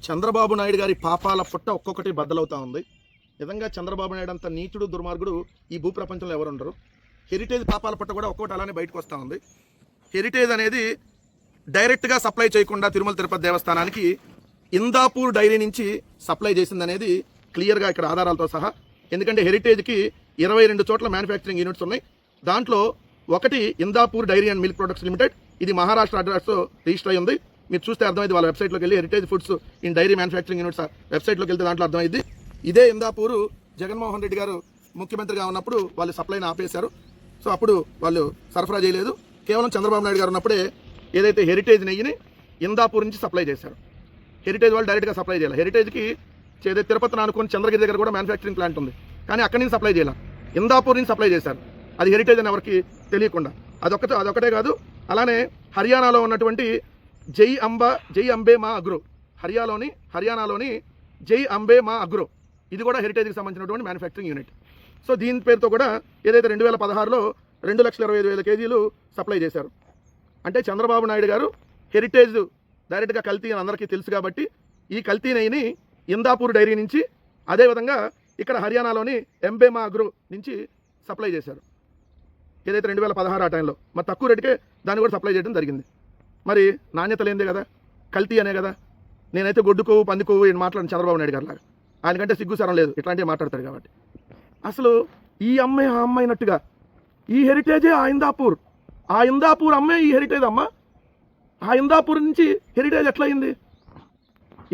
చంద్రబాబు నాయుడు గారి పాపాల పుట్ట ఒక్కొక్కటి బద్దలవుతా ఉంది. నిజంగా చంద్రబాబు నాయుడు అంత నీచుడు దుర్మార్గుడు ఈ భూప్రపంచంలో ఎవరు ఉండరు. హెరిటేజ్ పాపాల పుట్ట కూడా ఒక్కొక్కటి అలానే బయటకు వస్తూ ఉంది. హెరిటేజ్ అనేది డైరెక్ట్గా సప్లై చేయకుండా తిరుమల తిరుపతి దేవస్థానానికి ఇందాపూర్ డైరీ నుంచి సప్లై చేసింది అనేది క్లియర్గా ఇక్కడ ఆధారాలతో సహా. ఎందుకంటే హెరిటేజ్కి 22 చోట్ల మ్యానుఫ్యాక్చరింగ్ యూనిట్స్ ఉన్నాయి. దాంట్లో ఒకటి Indapur dairy and milk products limited, ఇది మహారాష్ట్ర అడ్రస్తో రిజిస్టర్ అయ్యి ఉంది. మీరు చూస్తే అర్థమైంది, వాళ్ళ వెబ్సైట్లోకి వెళ్ళి heritage foods in dairy manufacturing units వెబ్సైట్లోకి వెళ్తే దాంట్లో అర్థమైంది. ఇదే ఇందాపూరు జగన్మోహన్ రెడ్డి గారు ముఖ్యమంత్రిగా ఉన్నప్పుడు వాళ్ళు సప్లైని ఆపేశారు. సో అప్పుడు వాళ్ళు సరఫరా చేయలేదు. కేవలం చంద్రబాబు నాయుడు గారు ఉన్నప్పుడే ఏదైతే హెరిటేజ్ నెయ్యిని ఇందాపూర్ నుంచి సప్లై చేశారు. హెరిటేజ్ వాళ్ళు డైరెక్ట్గా సప్లై చేయాలి. హెరిటేజ్కి ఏదైతే తిరుపతిని అనుకుని చంద్రగిరి దగ్గర కూడా మ్యానుఫ్యాక్చరింగ్ ప్లాంట్ ఉంది, కానీ అక్కడి నుంచి సప్లై చేయాలి, ఇందాపూర్ నుంచి సప్లై చేశారు. అది హెరిటేజ్ అని ఎవరికి తెలియకుండా. అదొకటే కాదు, అలానే హర్యానాలో ఉన్నటువంటి జై అంబే మా అగ్రో, హర్యానాలోని జై అంబే మా అగ్రో, ఇది కూడా హెరిటేజ్కి సంబంధించినటువంటి మ్యానుఫ్యాక్చరింగ్ యూనిట్. సో దీని పేరుతో కూడా ఏదైతే 2016లో 2,25,000 కేజీలు సప్లై చేశారు. అంటే చంద్రబాబు నాయుడు గారు హెరిటేజ్ డైరెక్ట్గా కల్తీ అని అందరికీ తెలుసు కాబట్టి ఈ కల్తీ నెయ్యిని ఇందాపూర్ డైరీ నుంచి, అదేవిధంగా ఇక్కడ హర్యానాలోని ఎంబేమా అగ్రో నుంచి సప్లై చేశారు. ఏదైతే 2016 ఆ టైంలో మరి తక్కువ రేటుకే దాన్ని కూడా సప్లై చేయడం జరిగింది. మరి నాణ్యత లేనిదే కదా, కల్తీ అనే కదా. నేనైతే గొడ్డుకోవు పందికోవు అని మాట్లాడిన చంద్రబాబు నాయుడు గారు లాగా, ఆయనకంటే సిగ్గుసరం లేదు, ఇట్లాంటివి మాట్లాడతాడు కాబట్టి. అసలు ఈ అమ్మాయి ఆ అమ్మాయినట్టుగా ఈ హెరిటేజే ఆ ఇందాపూర్ అమ్మే ఈ హెరిటేజ్ అమ్మ. ఆ ఇందాపూర్ నుంచి హెరిటేజ్ ఎట్లా అయింది?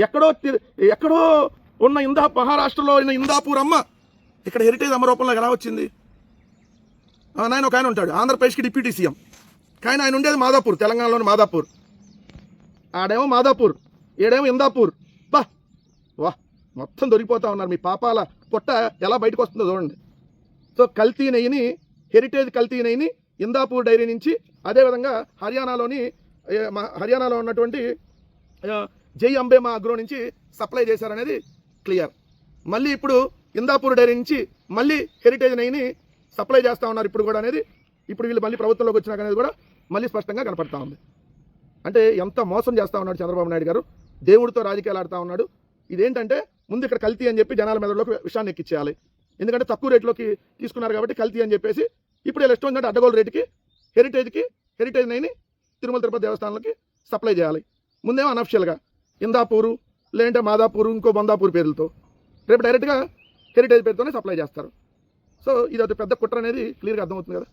ఎక్కడో ఉన్న మహారాష్ట్రలో ఉన్న ఇందాపూర్ అమ్మ ఇక్కడ హెరిటేజ్ అమ్మ రూపంలో ఎలా వచ్చింది? ఆయన ఒక ఆయన ఉంటాడు, ఆంధ్రప్రదేశ్కి డిప్యూటీ సీఎం, కానీ ఆయన ఉండేది మాదాపూర్, తెలంగాణలోని మాదాపూర్. ఆడేమో మాదాపూర్, ఏడేమో ఇందాపూర్. వాహ్, మొత్తం దొరికిపోతా ఉన్నారు. మీ పాపాల పొట్ట ఎలా బయటకు వస్తుందో చూడండి. సో కల్తీ నెయ్యిని, హెరిటేజ్ కల్తీ నెయ్యిని ఇందాపూర్ డైరీ నుంచి, అదేవిధంగా హర్యానాలో ఉన్నటువంటి జై అంబే మా అగ్రో నుంచి సప్లై చేశారనేది క్లియర్. మళ్ళీ ఇప్పుడు ఇందాపూర్ డైరీ నుంచి మళ్ళీ హెరిటేజ్ నెయ్యిని సప్లై చేస్తూ ఉన్నారు ఇప్పుడు కూడా అనేది, ఇప్పుడు వీళ్ళు మళ్ళీ ప్రభుత్వంలోకి వచ్చినాక అనేది కూడా మళ్ళీ స్పష్టంగా కనపడతా ఉంది. అంటే ఎంత మోసం చేస్తూ ఉన్నాడు చంద్రబాబు నాయుడు గారు, దేవుడితో రాజకీయాలు ఆడుతూ ఉన్నాడు. ఇదేంటంటే ముందు ఇక్కడ కల్తీ అని చెప్పి జనాల మెదడులోకి విషయాన్ని ఎక్కించేయాలి. ఎందుకంటే తక్కువ రేట్లోకి తీసుకున్నారు కాబట్టి కల్తీ అని చెప్పేసి ఇప్పుడు ఇలా ఇష్టం ఉందంటే అడ్డగోలు రేటుకి హెరిటేజ్ నెయ్యిని తిరుమల తిరుపతి దేవస్థానాలకి సప్లై చేయాలి. ముందేమో అనఫిషియల్గా ఇందాపూరు, లేదంటే మాదాపూరు, ఇంకో బందాపూర్ పేర్లతో, రేపు డైరెక్ట్గా హెరిటేజ్ పేరుతోనే సప్లై చేస్తారు. సో ఇది పెద్ద కుట్ర అనేది క్లియర్గా అర్థమవుతుంది కదా.